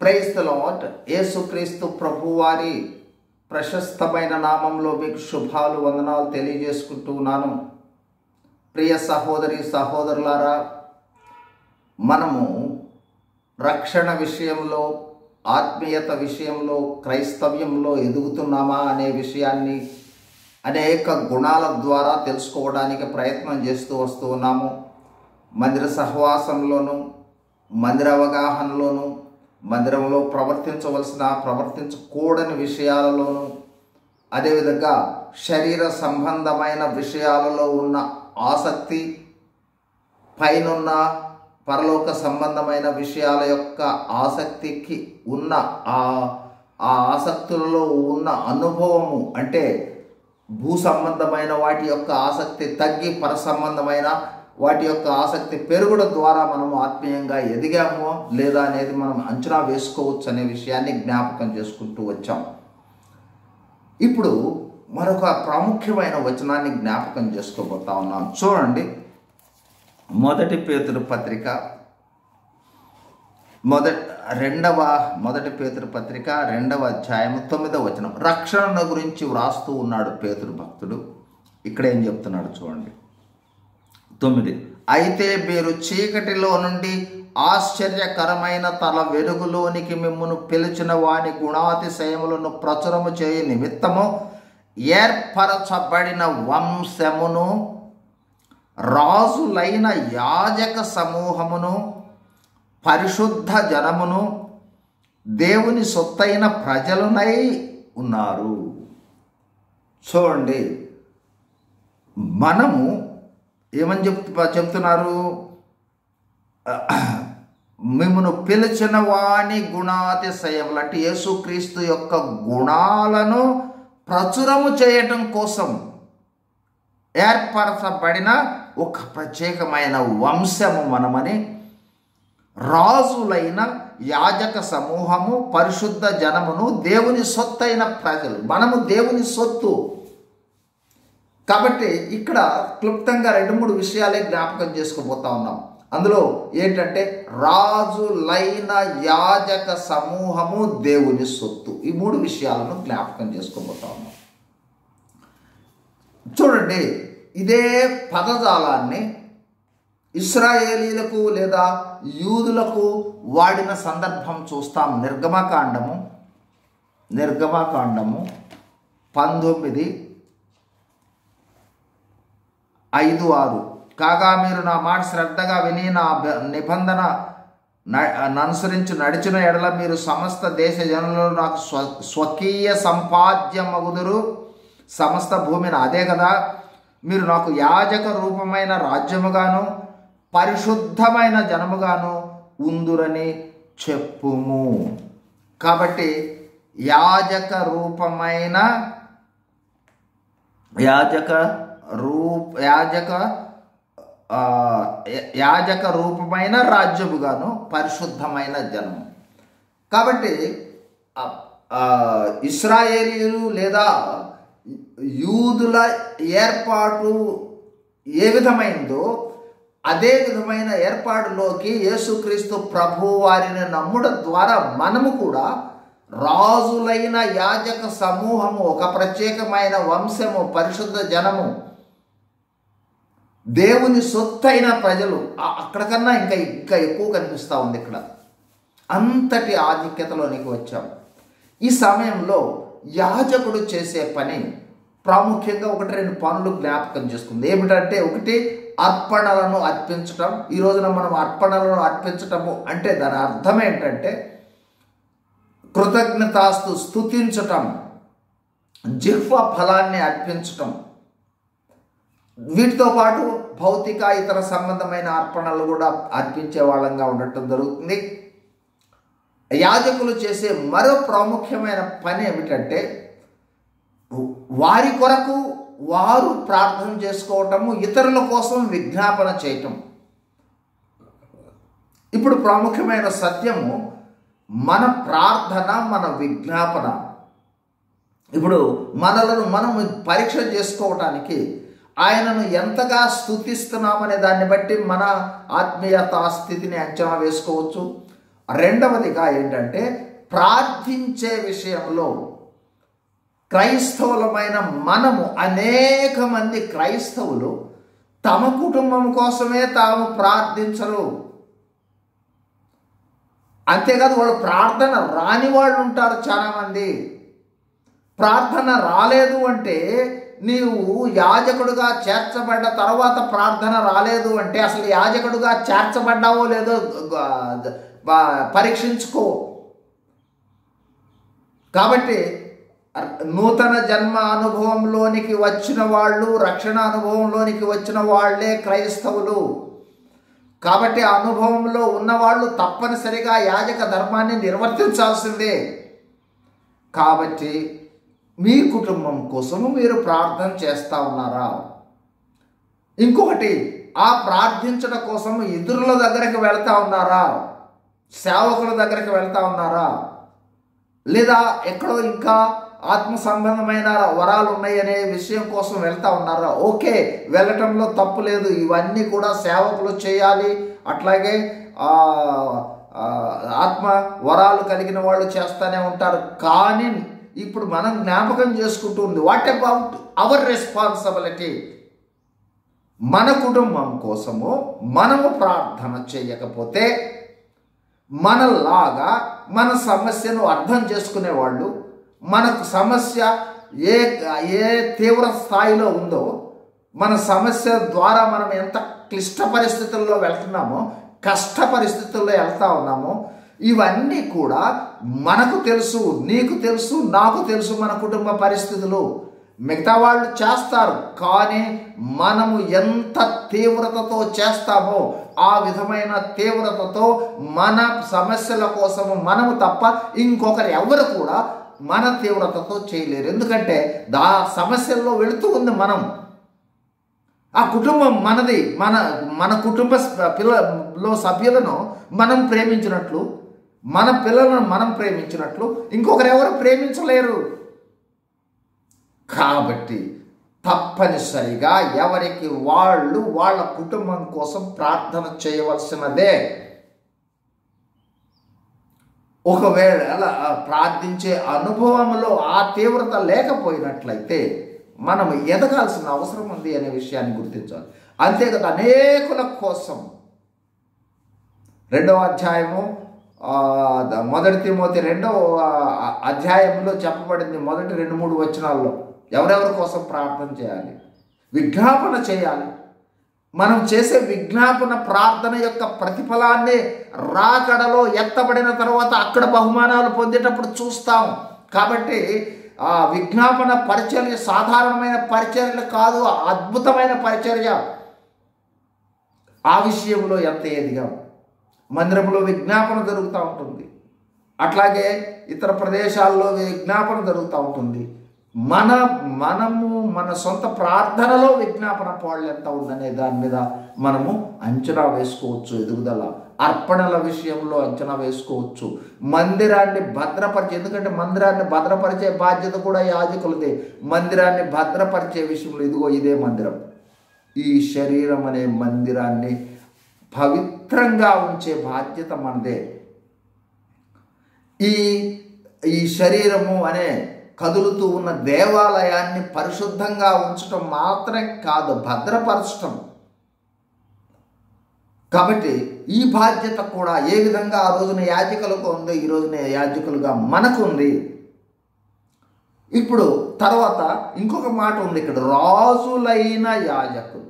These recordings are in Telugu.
Praise the lord. యేసుక్రీస్తు ప్రభువారి ప్రశస్తమైన నామంలో మీకు శుభాలు వందనాలు తెలియజేసుకుంటూ ఉన్నాను. ప్రియ సహోదరి సహోదరులారా, మనము రక్షణ విషయంలో, ఆత్మీయత విషయంలో, క్రైస్తవ్యంలో ఎదుగుతున్నామా అనే విషయాన్ని అనేక గుణాల ద్వారా తెలుసుకోవడానికి ప్రయత్నం చేస్తూ వస్తూ ఉన్నాము. మందిర సహవాసంలోనూ, మందిర అవగాహనలోనూ, మందిరంలో ప్రవర్తించకూడని విషయాలలోనూ, అదేవిధంగా శరీర సంబంధమైన విషయాలలో ఉన్న ఆసక్తి, పైనున్న పరలోక సంబంధమైన విషయాల యొక్క ఆసక్తికి ఉన్న ఆ ఆసక్తులలో ఉన్న అనుభవము, అంటే భూ సంబంధమైన వాటి యొక్క ఆసక్తి తగ్గి పర సంబంధమైన వాటి యొక్క ఆసక్తి పెరుగుడం ద్వారా మనము ఆత్మీయంగా ఎదిగామో లేదా అనేది మనం అంచనా వేసుకోవచ్చు అనే విషయాన్ని జ్ఞాపకం చేసుకుంటూ వచ్చాం. ఇప్పుడు మరొక ప్రాముఖ్యమైన వచనాన్ని జ్ఞాపకం చేసుకోబోతా ఉన్నాం. చూడండి, మొదటి పేతురు పత్రిక మొదటి పేతురు పత్రిక 2వ అధ్యాయం 9వ వచనం. రక్షణ గురించి వ్రాస్తూ ఉన్నాడు పేతురు భక్తుడు. ఇక్కడ ఏం చెప్తున్నాడు చూడండి. 9. అయితే మీరు చీకటిలో నుండి ఆశ్చర్యకరమైన తన వెలుగులోనికి మిమ్మును పిలిచిన వాని గుణాతిశయములను ప్రచురము చేయ నిమిత్తము ఏర్పరచబడిన వంశమును, రాజులైన యాజక సమూహమును, పరిశుద్ధ జనమును, దేవుని సొత్తైన ప్రజలునై ఉన్నారు. చూడండి, మనము ఏమని చెప్తున్నారు? మిమ్మను పిలిచిన వాని గుణాతిశయములు, అంటే యేసుక్రీస్తు యొక్క గుణాలను ప్రచురము చేయటం కోసం ఏర్పరచబడిన ఒక ప్రత్యేకమైన వంశము మనమని, రాజులైన యాజక సమూహము, పరిశుద్ధ జనమును, దేవుని సొత్తైన ప్రజలు. మనము దేవుని సొత్తు. కాబట్టి ఇక్కడ క్లుప్తంగా 2-3 విషయాలే జ్ఞాపకం చేసుకోబోతా ఉన్నాం. అందులో ఏంటంటే రాజులైన యాజక సమూహము, దేవుని సొత్తు. ఈ 3 విషయాలను జ్ఞాపకం చేసుకోబోతా ఉన్నాం. చూడండి, ఇదే పదజాలాన్ని ఇశ్రాయేలీలకు లేదా యూదులకు వాడిన సందర్భం చూస్తాం. నిర్గమకాండము 19:5-6. కాగా మీరు నా మాట శ్రద్ధగా విని నా నిబంధన అనుసరించి నడిచిన ఎడల మీరు సమస్త దేశ జనులు నాకు స్వకీయ సంపాద్యమగుదురు. సమస్త భూమిని అదే కదా. మీరు నాకు యాజక రూపమైన రాజ్యముగాను, పరిశుద్ధమైన జనముగాను ఉందురని చెప్పుము. కాబట్టి యాజక రూపమైన రాజ్యముగాను, పరిశుద్ధమైన జనము. కాబట్టి ఇశ్రాయేలీయులు లేదా యూదుల ఏర్పాటు ఏ విధమైందో అదే విధమైన ఏర్పాటులోకి యేసుక్రీస్తు ప్రభు వారిని నమ్ముడం ద్వారా మనము కూడా రాజులైన యాజక సమూహము, ఒక ప్రత్యేకమైన వంశము, పరిశుద్ధ జనము, దేవుని సొత్తైన ప్రజలు. అక్కడికన్నా ఇంకా ఎక్కువ కనిపిస్తూ ఉంది ఇక్కడ. అంతటి ఆధిక్యతలోనికి వచ్చాం. ఈ సమయంలో యాజకుడు చేసే పని ప్రాముఖ్యంగా 1-2 పనులు జ్ఞాపకం చేసుకుంది. ఏమిటంటే, 1 అర్పణలను అర్పించటం. ఈ రోజున మనం అర్పణలను అర్పించటము అంటే దాని అర్థం ఏంటంటే కృతజ్ఞతాస్తు, స్తుతించటం, జిహ్వ ఫలాన్ని అర్పించటం. వీటితో పాటు భౌతిక ఇతర సంబంధమైన అర్పణలు కూడా అర్పించే వాళ్ళంగా ఉండటం జరుగుతుంది. యాజకులు చేసే మరో ప్రాముఖ్యమైన పని ఏమిటంటే వారి కొరకు వారు ప్రార్థన చేసుకోవటము, ఇతరుల కోసం విజ్ఞాపన చేయటం. ఇప్పుడు ప్రాముఖ్యమైన సత్యము మన ప్రార్థన, మన విజ్ఞాపన. ఇప్పుడు మనలను మనం పరీక్ష చేసుకోవటానికి ఆయనను ఎంతగా స్తుతిస్తున్నామనే దాన్ని బట్టి మన ఆత్మీయత స్థితిని అంచనా వేసుకోవచ్చు. రెండవదిగా ఏంటంటే ప్రార్థించే విషయంలో క్రైస్తవులమైన మనము అనేక మంది క్రైస్తవులు తమ కుటుంబం కోసమే తాము ప్రార్థించరు. అంతేకాదు వాళ్ళు ప్రార్థన రాని వాళ్ళు ఉంటారు. చాలామంది ప్రార్థన రాలేదు అంటే, నీవు యాజకుడుగా చేర్చబడ్డ తర్వాత ప్రార్థన రాలేదు అంటే అసలు యాజకుడుగా చేర్చబడ్డావో లేదో పరీక్షించుకో. కాబట్టి నూతన జన్మ అనుభవంలోనికి వచ్చిన వాళ్ళు, రక్షణ అనుభవంలోనికి వచ్చిన వాళ్ళే క్రైస్తవులు. కాబట్టి ఆ అనుభవంలో ఉన్నవాళ్ళు తప్పనిసరిగా యాజక ధర్మాన్ని నిర్వర్తించాల్సిందే. కాబట్టి మీ కుటుంబం కోసము మీరు ప్రార్థన చేస్తూ ఉన్నారా? ఇంకొకటి, ఆ ప్రార్థించడం కోసం ఇతరుల దగ్గరికి వెళ్తా ఉన్నారా? సేవకుల దగ్గరికి వెళ్తా ఉన్నారా? లేదా ఎక్కడో ఇంకా ఆత్మ సంబంధమైన వరాలు ఉన్నాయనే విషయం కోసం వెళ్తా ఉన్నారా? ఓకే, వెళ్ళటంలో తప్పు లేదు. ఇవన్నీ కూడా సేవకులు చేయాలి. అట్లాగే ఆత్మ వరాలు కలిగిన వాళ్ళు చేస్తూనే ఉంటారు. కానీ ఇప్పుడు మనం జ్ఞాపకం చేసుకుంటుంది, వాట్ అబౌట్ అవర్ రెస్పాన్సిబిలిటీ? మన కుటుంబం కోసము మనము ప్రార్థన చేయకపోతే మనలాగా మన సమస్యను అర్థం చేసుకునేవాళ్ళు, మనకు సమస్య ఏ తీవ్ర స్థాయిలో ఉందో, మన సమస్య ద్వారా మనం ఎంత క్లిష్ట పరిస్థితుల్లో వెళ్తున్నామో, కష్ట పరిస్థితుల్లో వెళ్తా ఉన్నామో, ఇవన్నీ కూడా మనకు తెలుసు, నీకు తెలుసు, నాకు తెలుసు. మన కుటుంబ పరిస్థితులు మిగతా వాళ్ళు చేస్తారు, కానీ మనము ఎంత తీవ్రతతో చేస్తామో ఆ విధమైన తీవ్రతతో మన సమస్యల కోసము మనము తప్ప ఇంకొకరు ఎవరు కూడా మన తీవ్రతతో చేయలేరు. ఎందుకంటే సమస్యల్లో వెళుతూ ఉంది మనం. ఆ కుటుంబం మనది. మన కుటుంబ పిల్లలలో సభ్యులను మనం ప్రేమించినట్లు, మన పిల్లలను మనం ప్రేమించినట్లు ఇంకొకరు ఎవరు ప్రేమించలేరు. కాబట్టి తప్పనిసరిగా ఎవరికి వాళ్ళు వాళ్ళ కుటుంబం కోసం ప్రార్థన చేయవలసినదే. ఒకవేళ ప్రార్థించే అనుభవంలో ఆ తీవ్రత లేకపోయినట్లయితే మనం ఎదగాల్సిన అవసరం ఉంది అనే విషయాన్ని గుర్తించాలి. అంతేకాదు అనేకుల కోసం 2వ అధ్యాయము 1 తిమోతి 2వ అధ్యాయంలో చెప్పబడింది. మొదటి 2-3 వచనాల్లో ఎవరెవరి కోసం ప్రార్థన చేయాలి, విజ్ఞాపన చేయాలి. మనం చేసే విజ్ఞాపన ప్రార్థన యొక్క ప్రతిఫలాన్ని రాకడలో ఎత్తబడిన తర్వాత అక్కడ బహుమానాలు పొందేటప్పుడు చూస్తాం. కాబట్టి ఆ విజ్ఞాపన పరిచర్య సాధారణమైన పరిచర్యలు కాదు, అద్భుతమైన పరిచర్య. ఆ విషయంలో ఎంత ఎదిగాం. మందిరంలో విజ్ఞాపన జరుగుతూ ఉంటుంది, అట్లాగే ఇతర ప్రదేశాల్లో విజ్ఞాపన జరుగుతూ ఉంటుంది. మనము మన సొంత ప్రార్థనలో విజ్ఞాపన పాళ్ళు ఎంత ఉందనే దాని మీద మనము అంచనా వేసుకోవచ్చు. ఎదుగుదల అర్పణల విషయంలో అంచనా వేసుకోవచ్చు. మందిరాన్ని భద్రపరిచే, ఎందుకంటే మందిరాన్ని భద్రపరిచే బాధ్యత కూడా యాజకులదే. మందిరాన్ని భద్రపరిచే విషయంలో ఇదిగో ఇదే మందిరం, ఈ శరీరం అనే మందిరాన్ని పవిత్రంగా ఉంచే బాధ్యత మనదే. ఈ శరీరము అనే కదులుతూ ఉన్న దేవాలయాన్ని పరిశుద్ధంగా ఉంచటం మాత్రం కాదు, భద్రపరచటం. కాబట్టి ఈ బాధ్యత కూడా ఏ విధంగా ఆ రోజున యాజకులకు ఉందో ఈ రోజున యాజకులుగా మనకు ఉంది. ఇప్పుడు తర్వాత ఇంకొక మాట ఉంది ఇక్కడ, రాజులైన యాజకులు.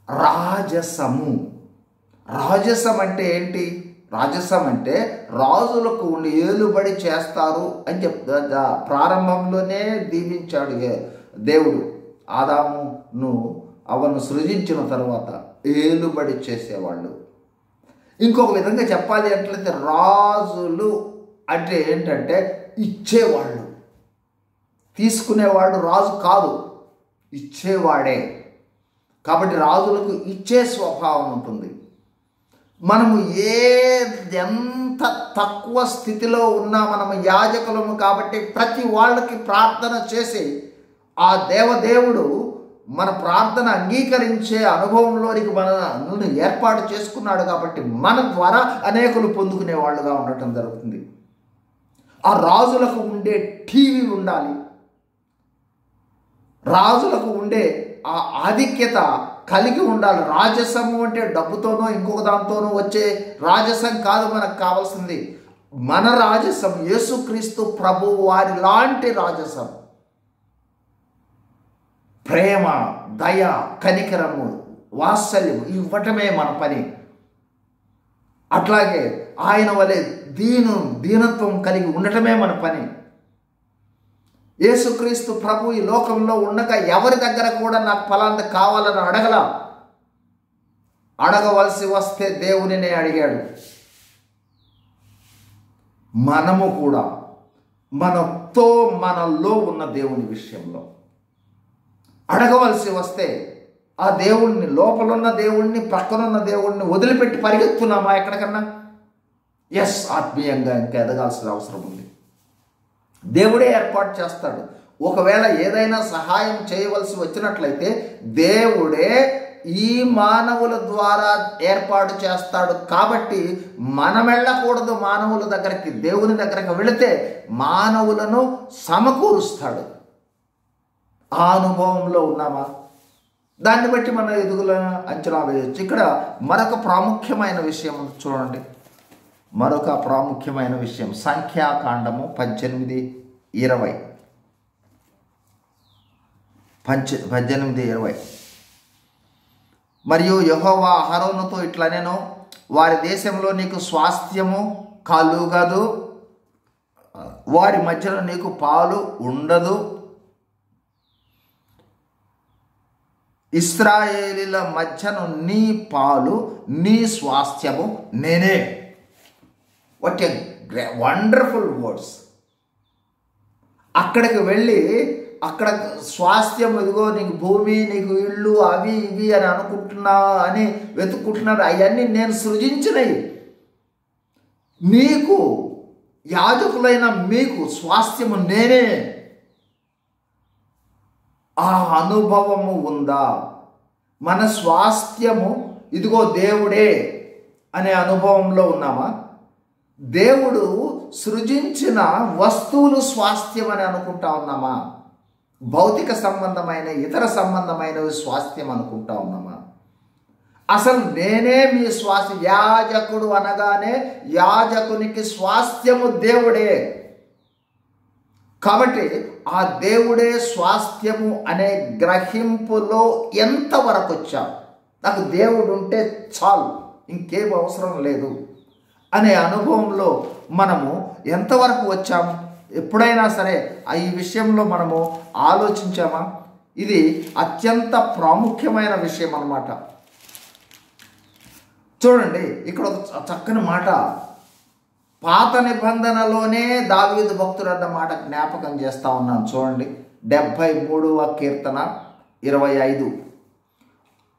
రాజసము. రాజసం అంటే ఏంటి? రాజసం అంటే రాజులకు ఉండి ఏలుబడి చేస్తారు అని చెప్తా. ప్రారంభంలోనే దీవించాడు దేవుడు ఆదామును, అవను సృజించిన తర్వాత ఏలుబడి చేసేవాళ్ళు. ఇంకొక విధంగా చెప్పాలి అట్లయితే రాజులు అంటే ఏంటంటే ఇచ్చేవాళ్ళు. తీసుకునేవాడు రాజు కాదు, ఇచ్చేవాడే. కాబట్టి రాజులకు ఇచ్చే స్వభావం ఉంటుంది. మనము ఎంత తక్కువ స్థితిలో ఉన్నా మనము యాజకులము కాబట్టి ప్రతి వాళ్ళకి ప్రార్థన చేసి ఆ దేవదేవుడు మన ప్రార్థన అంగీకరించే అనుభవంలోనికి మనల్ని ఏర్పాటు చేసుకున్నాడు కాబట్టి మన ద్వారా అనేకులు పొందుకునే వాళ్ళుగా ఉండటం జరుగుతుంది. ఆ రాజులకు ఉండే టీవీ ఉండాలి, రాజులకు ఉండే ఆ ఆధిక్యత కలిగి ఉండాలి. రాజసము అంటే డబ్బుతోనో ఇంకొక దాంతోనో వచ్చే రాజసం కాదు మనకు కావాల్సింది. మన రాజసం యేసుక్రీస్తు ప్రభు వారి లాంటి రాజసం, ప్రేమ, దయ, కనికరము, వాత్సల్యం ఇవ్వటమే మన పని. అట్లాగే ఆయన వలె దీనత్వం కలిగి ఉండటమే మన పని. యేసుక్రీస్తు ప్రభు ఈ లోకంలో ఉండగా ఎవరి దగ్గర కూడా నాకు ఫలాంత కావాలని అడగవలసి వస్తే దేవునినే అడిగాడు. మనము కూడా మనలో ఉన్న దేవుని విషయంలో అడగవలసి వస్తే ఆ దేవుణ్ణి, లోపలున్న దేవుణ్ణి, పక్కనున్న దేవుణ్ణి వదిలిపెట్టి పరిగెత్తున్నామా ఎక్కడికన్నా? ఎస్, ఆత్మీయంగా ఇంకా ఎదగాల్సిన అవసరం ఉంది. దేవుడే ఏర్పాటు చేస్తాడు. ఒకవేళ ఏదైనా సహాయం చేయవలసి వచ్చినట్లయితే దేవుడే ఈ మానవుల ద్వారా ఏర్పాటు చేస్తాడు. కాబట్టి మనం వెళ్ళకూడదు మానవుల దగ్గరికి, దేవుని దగ్గరికి వెళితే మానవులను సమకూరుస్తాడు. ఆ అనుభవంలో ఉన్నామా? దాన్ని బట్టి మన ఎదుగుల అంచనా వేయవచ్చు. ఇక్కడ మరొక ప్రాముఖ్యమైన విషయం చూడండి, మరొక ప్రాముఖ్యమైన విషయం సంఖ్యాకాండము 18:20. 18:20. మరియు యెహోవా అహరోనుతో ఇట్లనెను, వారి దేశంలో నీకు స్వాస్థ్యము కలుగదు, వారి మధ్యలో నీకు పాలు ఉండదు, ఇశ్రాయేలీల మధ్యను నీ పాలు నీ స్వాస్థ్యము నేనే. What a wonderful words. అక్కడికి వెళ్ళి అక్కడ స్వాస్థ్యం, ఇదిగో నీకు భూమి, నీకు ఇళ్ళు, అవి ఇవి అని అని వెతుక్కుంటున్నారు. అవన్నీ నేను సృజించినవి. నీకు యాజకులైన మీకు స్వాస్థ్యము నేనే. ఆ అనుభవము ఉందా? మన స్వాస్థ్యము ఇదిగో దేవుడే అనే అనుభవంలో ఉన్నామా? దేవుడు సృజించిన వస్తువులు స్వాస్థ్యం అని అనుకుంటా ఉన్నామా? భౌతిక సంబంధమైన ఇతర సంబంధమైనవి స్వాస్థ్యం అనుకుంటా ఉన్నామా? అసలు నేనే మీ స్వాస్థ్యం. యాజకుడు అనగానే యాజకునికి స్వాస్థ్యము దేవుడే. కాబట్టి ఆ దేవుడే స్వాస్థ్యము అనే గ్రహింపులో ఎంతవరకు వచ్చాం? నాకు దేవుడు ఉంటే చాలు, ఇంకేం అవసరం లేదు అనే అనుభవంలో మనము ఎంతవరకు వచ్చాము? ఎప్పుడైనా సరే ఈ విషయంలో మనము ఆలోచించామా? ఇది అత్యంత ప్రాముఖ్యమైన విషయం అన్నమాట. చూడండి, ఇక్కడ ఒక చక్కని మాట, పాత నిబంధనలోనే దావీదు భక్తుడు అన్న మాట జ్ఞాపకం చేస్తా ఉన్నాను. చూడండి, 73వ కీర్తన 25.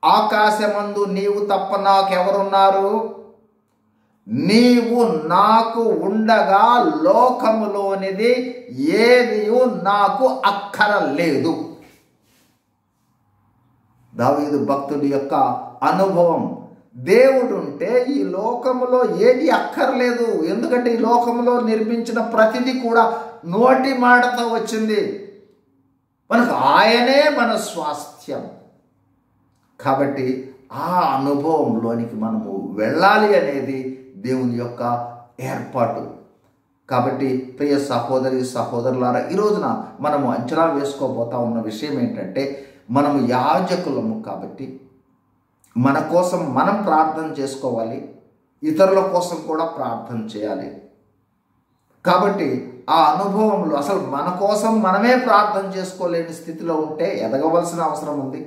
ఆకాశమందు నీవు తప్ప నాకెవరున్నారు? నీవు నాకు ఉండగా లోకములోనిది ఏది నాకు అక్కరలేదు. దావీదు భక్తుడి యొక్క అనుభవం. దేవుడుంటే ఈ లోకములో ఏది అక్కర్లేదు. ఎందుకంటే ఈ లోకంలో నిర్మించిన ప్రతిదీ కూడా నోటి మాటతో వచ్చింది. మనకు ఆయనే మన స్వాస్థ్యం. కాబట్టి ఆ అనుభవంలోనికి మనము వెళ్ళాలి అనేది దేవుని యొక్క ఏర్పాటు. కాబట్టి ప్రియ సహోదరి సహోదరులారా, ఈ రోజున మనము అంచనా వేసుకోబోతా ఉన్న విషయం ఏంటంటే, మనము యాజకులము కాబట్టి మన కోసం మనం ప్రార్థన చేసుకోవాలి, ఇతరుల కోసం కూడా ప్రార్థన చేయాలి. కాబట్టి ఆ అనుభవంలో అసలు మన కోసం మనమే ప్రార్థన చేసుకోలేని స్థితిలో ఉంటే ఎదగవలసిన అవసరం ఉంది.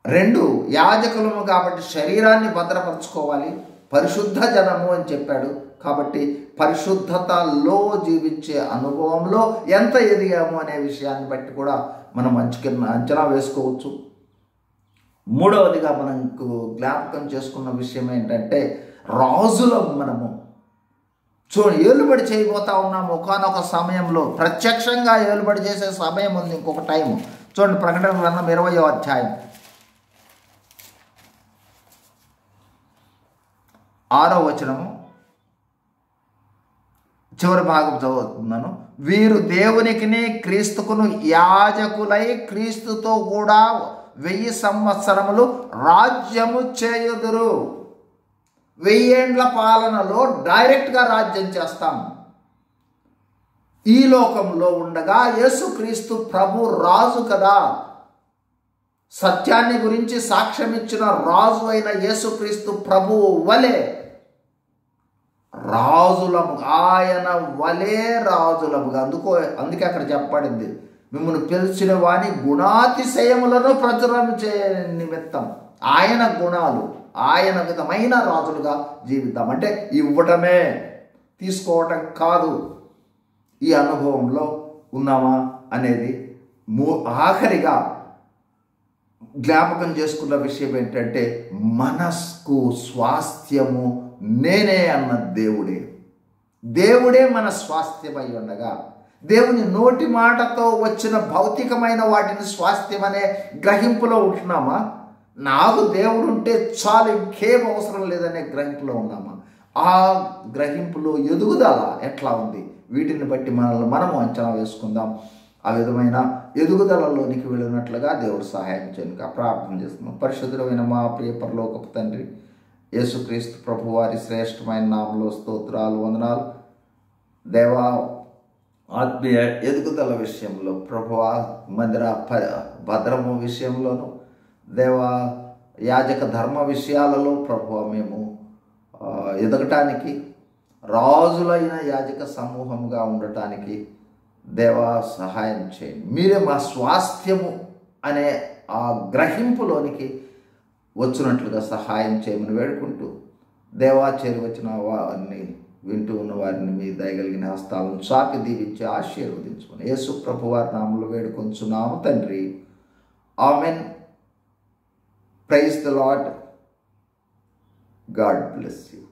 2, యాజకులము కాబట్టి శరీరాన్ని భద్రపరచుకోవాలి. పరిశుద్ధ జనము అని చెప్పాడు. కాబట్టి పరిశుద్ధతలో జీవించే అనుభవంలో ఎంత ఎదిగాము అనే విషయాన్ని బట్టి కూడా మనం అంచనా వేసుకోవచ్చు. 3వదిగా మనకు జ్ఞాపకం చేసుకున్న విషయం ఏంటంటే, రాజులం మనము. ఏలుబడి చేయబోతా ఉన్నాము. ఒకనొక సమయంలో ప్రత్యక్షంగా ఏలుబడి చేసే సమయం ఉంది, ఇంకొక టైం. చూడండి, ప్రకటన గ్రంథం 20వ అధ్యాయం 6వ వచనము చివరి భాగం చదువుతున్నాను. వీరు దేవునికిని క్రీస్తుకును యాజకులై క్రీస్తుతో కూడా 1000 సంవత్సరములు రాజ్యము చేయుదురు. 1000 ఏండ్ల పాలనలో డైరెక్ట్గా రాజ్యం చేస్తాం. ఈ లోకంలో ఉండగా యేసుక్రీస్తు ప్రభు రాజు కదా, సత్యాన్ని గురించి సాక్ష్యం ఇచ్చిన రాజు అయిన యేసుక్రీస్తు ప్రభువు వలె రాజులము, ఆయన వలే రాజులముగా. అందుకే అక్కడ చెప్పబడింది, మిమ్మల్ని పిలిచిన వాని గుణాతిశయములను ప్రచురణ చేయ నిమిత్తం ఆయన గుణాలు, ఆయన విధమైన రాజులుగా జీవిద్దాం. అంటే ఇవ్వటమే, తీసుకోవటం కాదు. ఈ అనుభవంలో ఉన్నామా అనేది ఆఖరిగా జ్ఞాపకం చేసుకున్న విషయం ఏంటంటే, మనస్కు స్వాస్థ్యము నేనే అన్న దేవుడే మన స్వాస్థ్యమై ఉండగా, దేవుని నోటి మాటతో వచ్చిన భౌతికమైన వాటిని స్వాస్థ్యం అనే గ్రహింపులో ఉంటున్నామా? నాకు దేవుడు ఉంటే చాలు, ఇంకేం అవసరం లేదనే గ్రహింపులో ఉన్నామా? ఆ గ్రహింపులో ఎదుగుదల ఎట్లా ఉంది? వీటిని బట్టి మనల్ని మనము అంచనా వేసుకుందాం. ఆ విధమైన ఎదుగుదలలోనికి వెళ్ళినట్లుగా దేవుడు సహాయం చేయనుక ప్రార్థన చేస్తున్నాం. పరిశుద్ధమైన మా ప్రియ పరలోకపు తండ్రి, యేసుక్రీస్తు ప్రభు వారి శ్రేష్టమైన నామములో స్తోత్రాలు, వందనాలు. దేవా, ఆత్మీయ ఎదుగుదల విషయంలో ప్రభువా, మందిర భద్రము విషయంలోను, దేవా, యాజక ధర్మ విషయాలలో ప్రభువా, మేము ఎదగటానికి, రాజులైన యాజక సమూహంగా ఉండటానికి దేవా సహాయం చేయండి. మీరే మా స్వాస్థ్యము అనే ఆ గ్రహింపులోనికి వచ్చినట్లుగా సహాయం చేయమని వేడుకుంటూ, దేవా, చేరువచ్చిన వారిని, వింటూ ఉన్న వారిని మీ దయగలిగిన హస్తాలను చాపి దీవించి ఆశీర్వదించుకుని యేసు ప్రభు వారి నామములో వేడుకొంచున్నాము తండ్రి. Amen. Praise the Lord. God bless you.